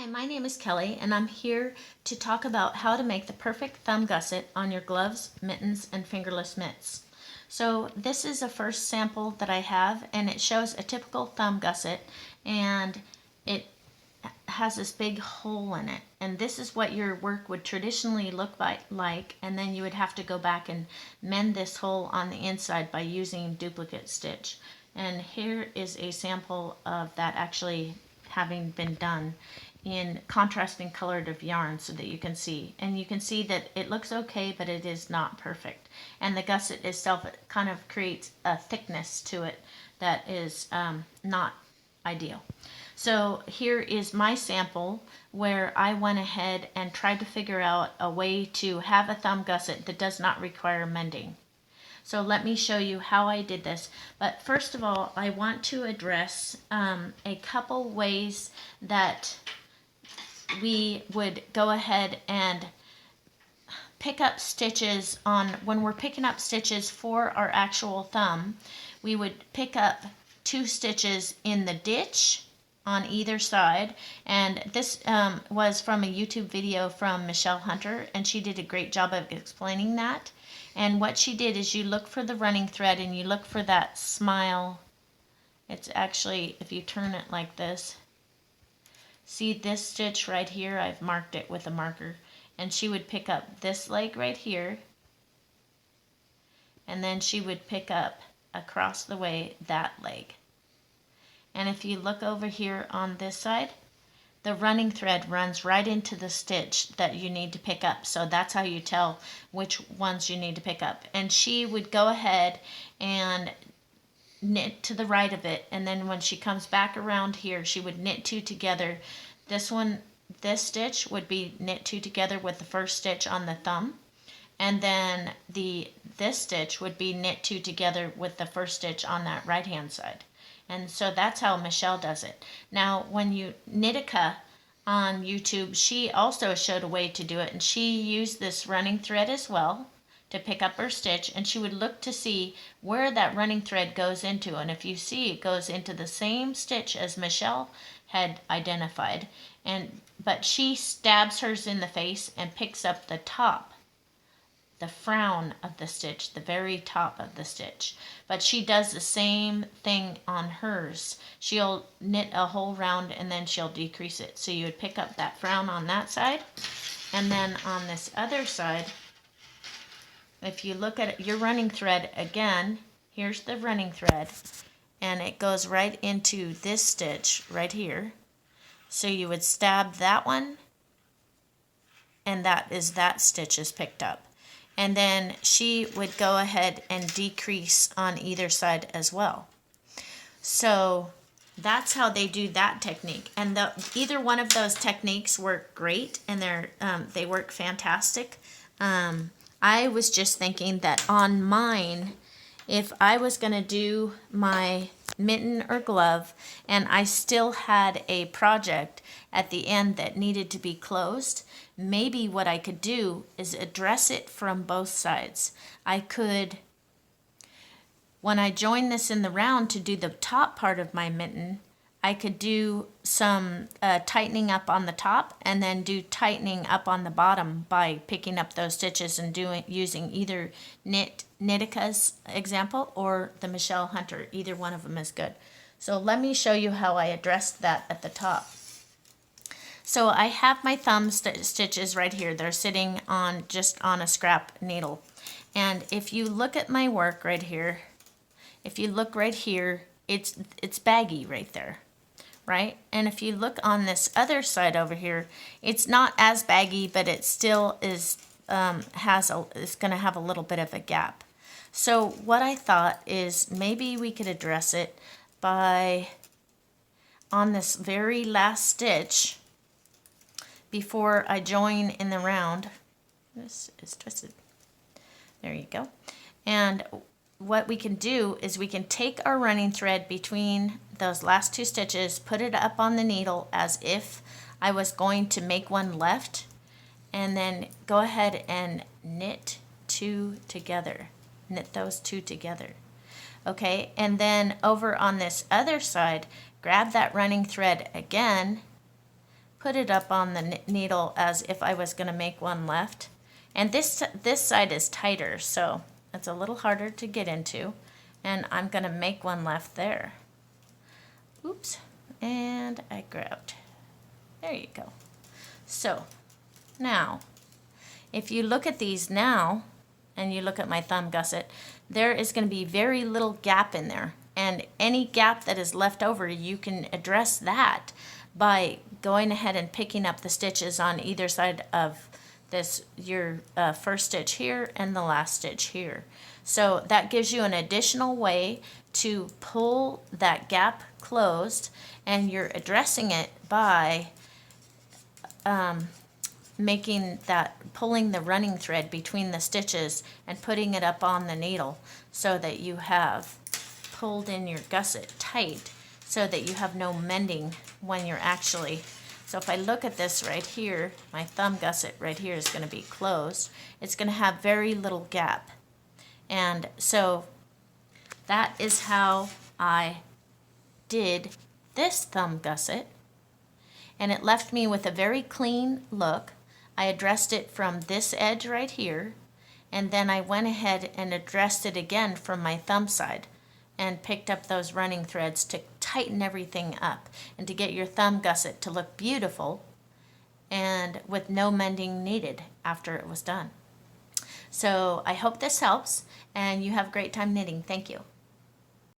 Hi, my name is Kelly, and I'm here to talk about how to make the perfect thumb gusset on your gloves, mittens, and fingerless mitts. So this is a first sample that I have, and it shows a typical thumb gusset, and it has this big hole in it. And this is what your work would traditionally look like, and then you would have to go back and mend this hole on the inside by using duplicate stitch. And here is a sample of that actually having been done in contrasting colored of yarn so that you can see. And you can see that it looks okay, but it is not perfect. And the gusset itself, it kind of creates a thickness to it that is not ideal. So here is my sample where I went ahead and tried to figure out a way to have a thumb gusset that does not require mending. So let me show you how I did this. But first of all, I want to address a couple ways that we would go ahead and pick up stitches on, when we're picking up stitches for our actual thumb, we would pick up 2 stitches in the ditch on either side. And this was from a YouTube video from Michelle Hunter, and she did a great job of explaining that. And what she did is you look for the running thread and you look for that smile. It's actually, if you turn it like this, see this stitch right here, I've marked it with a marker, and she would pick up this leg right here, and then she would pick up across the way that leg. And if you look over here on this side, the running thread runs right into the stitch that you need to pick up. So that's how you tell which ones you need to pick up. And she would go ahead and knit to the right of it, and then when she comes back around here, she would knit 2 together. This stitch would be knit 2 together with the first stitch on the thumb, and then this stitch would be knit 2 together with the first stitch on that right hand side. And so that's how Michelle does it. Now when you Knittica on YouTube, she also showed a way to do it, and she used this running thread as well to pick up her stitch, and she would look to see where that running thread goes into. And if you see, it goes into the same stitch as Michelle had identified, but she stabs hers in the face and picks up the top, the frown of the stitch, the very top of the stitch. But she does the same thing on hers. She'll knit a whole round and then she'll decrease it. So you would pick up that frown on that side, and then on this other side, if you look at your running thread again, here's the running thread, and it goes right into this stitch right here. So you would stab that one, and that stitch is picked up. And then she would go ahead and decrease on either side as well. So that's how they do that technique. And either one of those techniques work great, and they work fantastic. I was just thinking that on mine, if I was going to do my mitten or glove and I still had a project at the end that needed to be closed, maybe what I could do is address it from both sides. I could, when I join this in the round to do the top part of my mitten, I could do some tightening up on the top and then do tightening up on the bottom by picking up those stitches and using either Knittica's example or the Michelle Hunter. Either one of them is good. So let me show you how I addressed that at the top. So I have my thumb stitches right here. They're sitting on just on a scrap needle. And if you look at my work right here, if you look right here, it's baggy right there. Right? And if you look on this other side over here, it's not as baggy, but it still is is going to have a little bit of a gap. So what I thought is maybe we could address it by, on this very last stitch, before I join in the round, this is twisted, there you go, and what we can do is we can take our running thread between those last 2 stitches, put it up on the needle as if I was going to make one left, and then go ahead and knit 2 together. Knit those 2 together. Okay, and then over on this other side, grab that running thread again, put it up on the needle as if I was going to make one left. And this side is tighter, so it's a little harder to get into. And I'm going to make one left there. Oops, and I grabbed. There you go. So now, if you look at these now, and you look at my thumb gusset, there is going to be very little gap in there. And any gap that is left over, you can address that by going ahead and picking up the stitches on either side of this, your first stitch here and the last stitch here. So that gives you an additional way to pull that gap closed, and you're addressing it by pulling the running thread between the stitches and putting it up on the needle so that you have pulled in your gusset tight so that you have no mending when you're actually. So if I look at this right here, my thumb gusset right here is going to be closed. It's going to have very little gap. And so that is how I did this thumb gusset. And it left me with a very clean look. I addressed it from this edge right here, and then I went ahead and addressed it again from my thumb side and picked up those running threads to tighten everything up and to get your thumb gusset to look beautiful and with no mending needed after it was done. So I hope this helps and you have a great time knitting. Thank you.